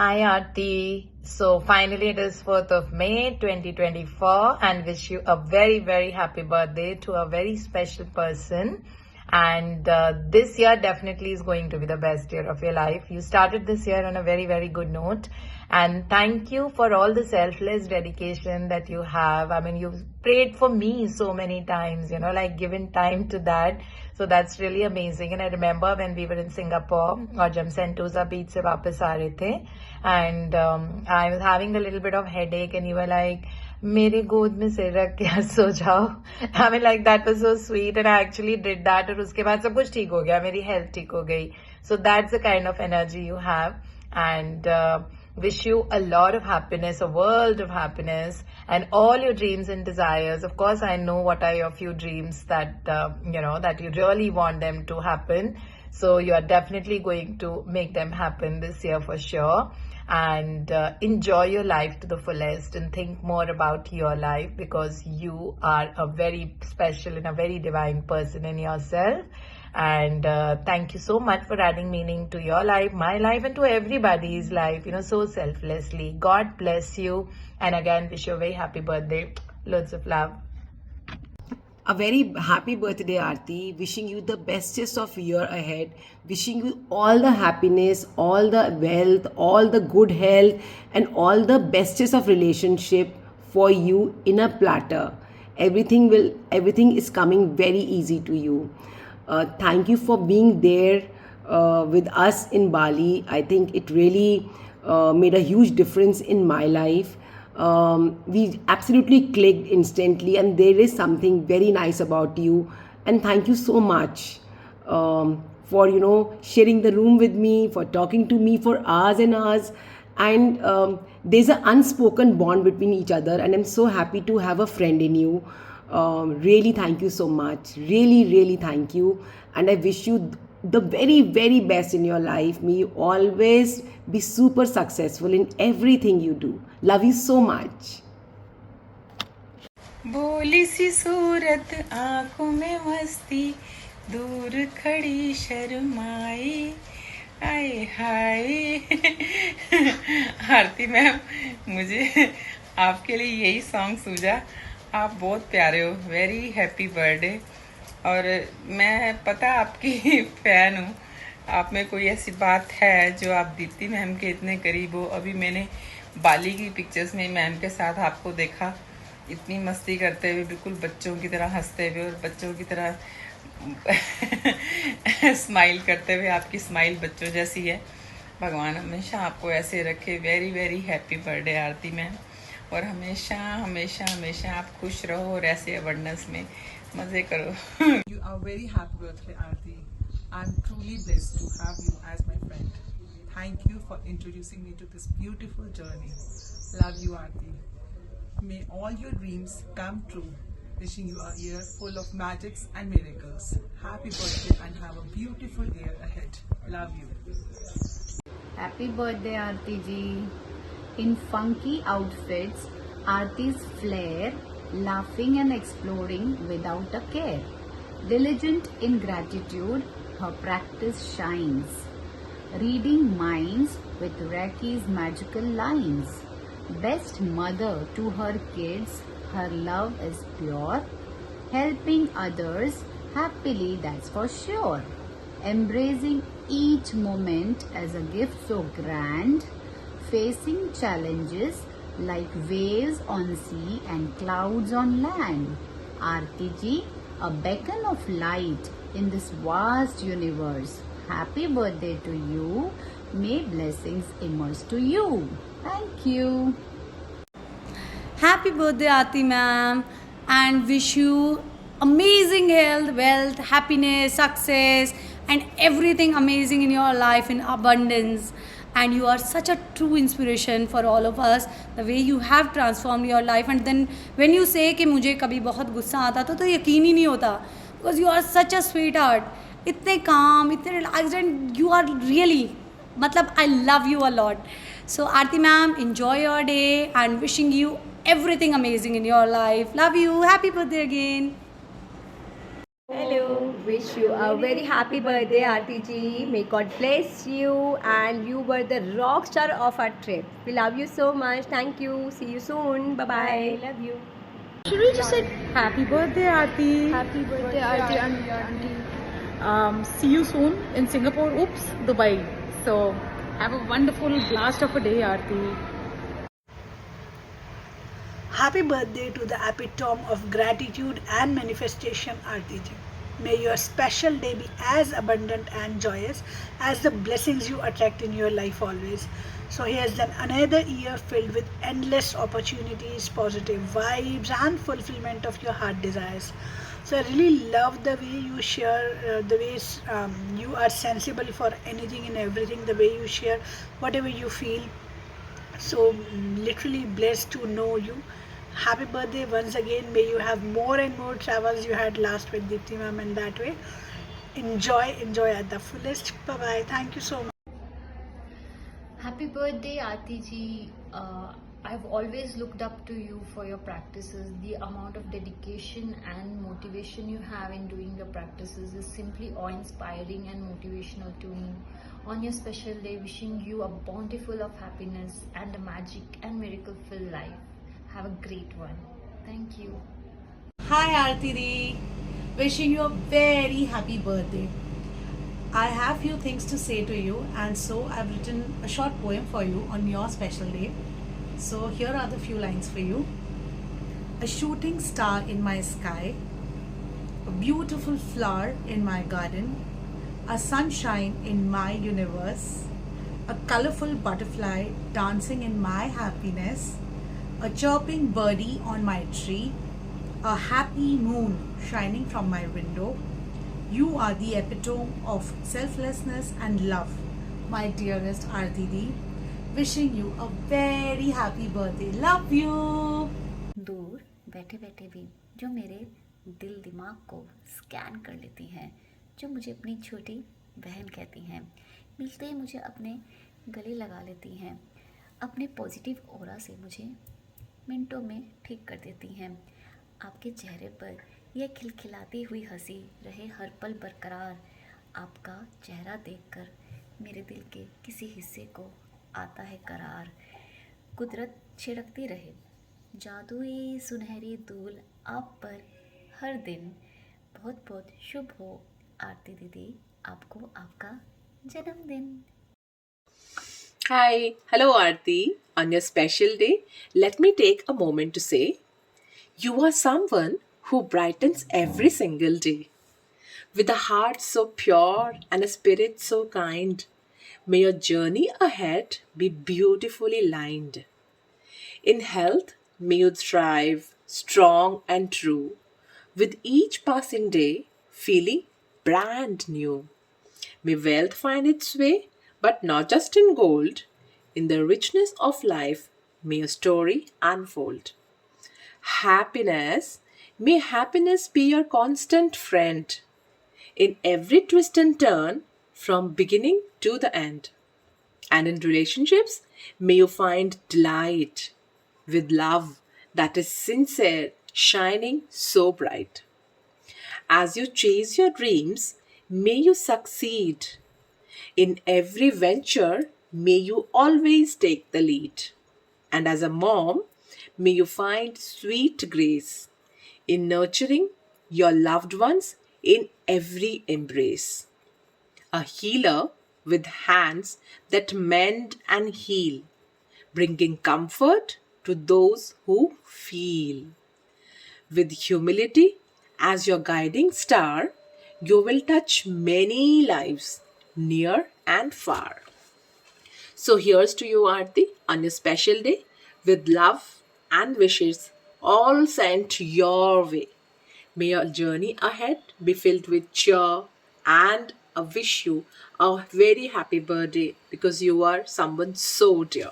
Hi Aarti. So finally it is 4th of May 2024 and wish you a very very happy birthday to a very special person. And this year definitely is going to be the best year of your life. You started this year on a very very good note, and thank you for all the selfless dedication that you have. I mean, you've prayed for me so many times, like given time to that. So that's really amazing. And I remember when we were in Singapore और जब सेंटोजा बीच से वापस आ रहे थे, and I was having a little bit of headache and you were like, मेरे गोद में सिर रख के सो जाओ. I mean, like that was so sweet, and I actually did that. और उसके बाद सब कुछ ठीक हो गया, मेरी health ठीक हो गई. So that's the kind of energy you have, and wish you a lot of happiness, a world of happiness, and all your dreams and desires. Of course, I know what are your few dreams that that you really want them to happen. So you are definitely going to make them happen this year for sure. And enjoy your life to the fullest and think more about your life, because you are a very special and a very divine person in yourself. And thank you so much for adding meaning to your life, my life, and to everybody's life, so selflessly. God bless you. And again, wish you a very happy birthday. Loads of love. A very happy birthday, Aarti. Wishing you the bestest of year ahead. Wishing you all the happiness, all the wealth, all the good health, and all the bestest of relationship for you in a platter. Everything is coming very easy to you. Thank you for being there with us in Bali. I think it really made a huge difference in my life. We absolutely clicked instantly, and there is something very nice about you. And thank you so much for sharing the room with me, for talking to me for hours and hours. And there's an unspoken bond between each other, and I'm so happy to have a friend in you. Really, thank you so much. Really, really thank you. And I wish you the very, very best in your life. May you always be super successful in everything you do. Love you so much. बोली सी सूरत आंखों में मस्ती, दूर खड़ी शर्माई, आए हाय. आरती ma'am, मुझे आपके लिए यही सॉन्ग सूझा. आप बहुत प्यारे हो. Very happy birthday. और मैं पता आपकी फ़ैन हूँ. आप में कोई ऐसी बात है जो आप दीप्ति मैम के इतने करीब हो. अभी मैंने बाली की पिक्चर्स में मैम के साथ आपको देखा, इतनी मस्ती करते हुए, बिल्कुल बच्चों की तरह हंसते हुए और बच्चों की तरह स्माइल करते हुए. आपकी स्माइल बच्चों जैसी है. भगवान हमेशा आपको ऐसे रखे. वेरी वेरी हैप्पी बर्थडे आरती मैम. और हमेशा हमेशा हमेशा आप खुश रहो और ऐसे अबंडेंस में मज़े करो. You are very happy birthday, Aarti. I'm truly blessed to have you as my friend. Thank you for introducing me to this beautiful journey. Love you, Aarti. May all your dreams come true. Wishing you a year full of magics and miracles. Happy birthday and have a beautiful year ahead. Love you. Happy birthday, Aarti ji. In funky outfits, Aarti's flair, laughing and exploring without a care. Diligent in gratitude, her practice shines. Reading minds with Raki's magical lines. Best mother to her kids, her love is pure. Helping others happily, that's for sure. Embracing each moment as a gift so grand. Facing challenges like waves on sea and clouds on land. Aarti ji, a beacon of light in this vast universe. Happy birthday to you. May blessings immerse to you. Thank you. Happy birthday, Aarti ma'am, and wish you amazing health, wealth, happiness, success, and everything amazing in your life in abundance. And you are such a true inspiration for all of us, the way you have transformed your life. And then when you say कि मुझे कभी बहुत गुस्सा आता तो यकीन ही नहीं होता, because you are such a sweetheart, इतने calm, इतने relaxed, and you are really, मतलब I love you a lot. So Aarti ma'am, enjoy your day and wishing you everything amazing in your life. Love you. Happy birthday again. Hello, wish you a very happy birthday, Aarti ji. May God bless you, and you were the rock star of our trip. We love you so much. Thank you. See you soon. Bye bye. Love you. Should we just say Happy birthday, Aarti. happy birthday, Aarti, and See you soon in Singapore. Oops, Dubai. So have a wonderful blast of a day, Aarti. Happy birthday to the epitome of gratitude and manifestation, Aarti ji. May your special day be as abundant and joyous as the blessings you attract in your life always. So here's then another year filled with endless opportunities, positive vibes, and fulfillment of your heart desires. So I really love the way you share, the ways you are sensible for anything and everything, the way you share whatever you feel. So literally blessed to know you. Happy birthday once again. May you have more and more travels you had last with Deepti ma'am, and that way enjoy at the fullest. Bye bye. Thank you so much. Happy birthday, Aarti ji. I've always looked up to you for your practices. The amount of dedication and motivation you have in doing your practices is simply awe-inspiring and motivational to me. On your special day, wishing you a bountiful of happiness and a magic and miracle-filled life. Have a great one. Thank you. Hi Aarti Di, wishing you a very happy birthday. I have few things to say to you, and so I've written a short poem for you on your special day. So here are the few lines for you. A shooting star in my sky, a beautiful flower in my garden, a sunshine in my universe, a colorful butterfly dancing in my happiness, a chirping birdie on my tree, a happy moon shining from my window. You are the epitome of selflessness and love, my dearest Aarti Di. Wishing you a very happy birthday. Love you. दूर बैठे बैठे भी जो मेरे दिल दिमाग को scan कर लेती हैं, जो मुझे अपनी छोटी बहन कहती हैं, मिलते ही मुझे अपने गले लगा लेती हैं, अपने पॉजिटिव ऑरा से मुझे मिनटों में ठीक कर देती हैं। आपके चेहरे पर यह खिलखिलाती हुई हंसी रहे हर पल बरकरार। आपका चेहरा देखकर मेरे दिल के किसी हिस्से को आता है करार। कुदरत छिड़कती रहे जादुई सुनहरी धूल आप पर हर दिन। बहुत बहुत शुभ हो आरती दीदी, आपको आपका जन्मदिन। Hi, hello Aarti. On your special day, let me take a moment to say, you are someone who brightens every single day. With a heart so pure and a spirit so kind, may your journey ahead be beautifully lined. In health, may you thrive, strong and true, with each passing day feeling brand new. May wealth find its way, but not just in gold. In the richness of life, may your story unfold. Happiness, may happiness be your constant friend. In every twist and turn, from beginning to the end. And in relationships, may you find delight with love that is sincere, shining so bright. As you chase your dreams, may you succeed. In every venture, may you always take the lead. And as a mom, may you find sweet grace in nurturing your loved ones in every embrace. A healer with hands that mend and heal, bringing comfort to those who feel. With humility as your guiding star, you will touch many lives near and far. So here's to you, Aarti, on your special day, with love and wishes all sent your way. May your journey ahead be filled with cheer, and I wish you a very happy birthday because you are someone so dear.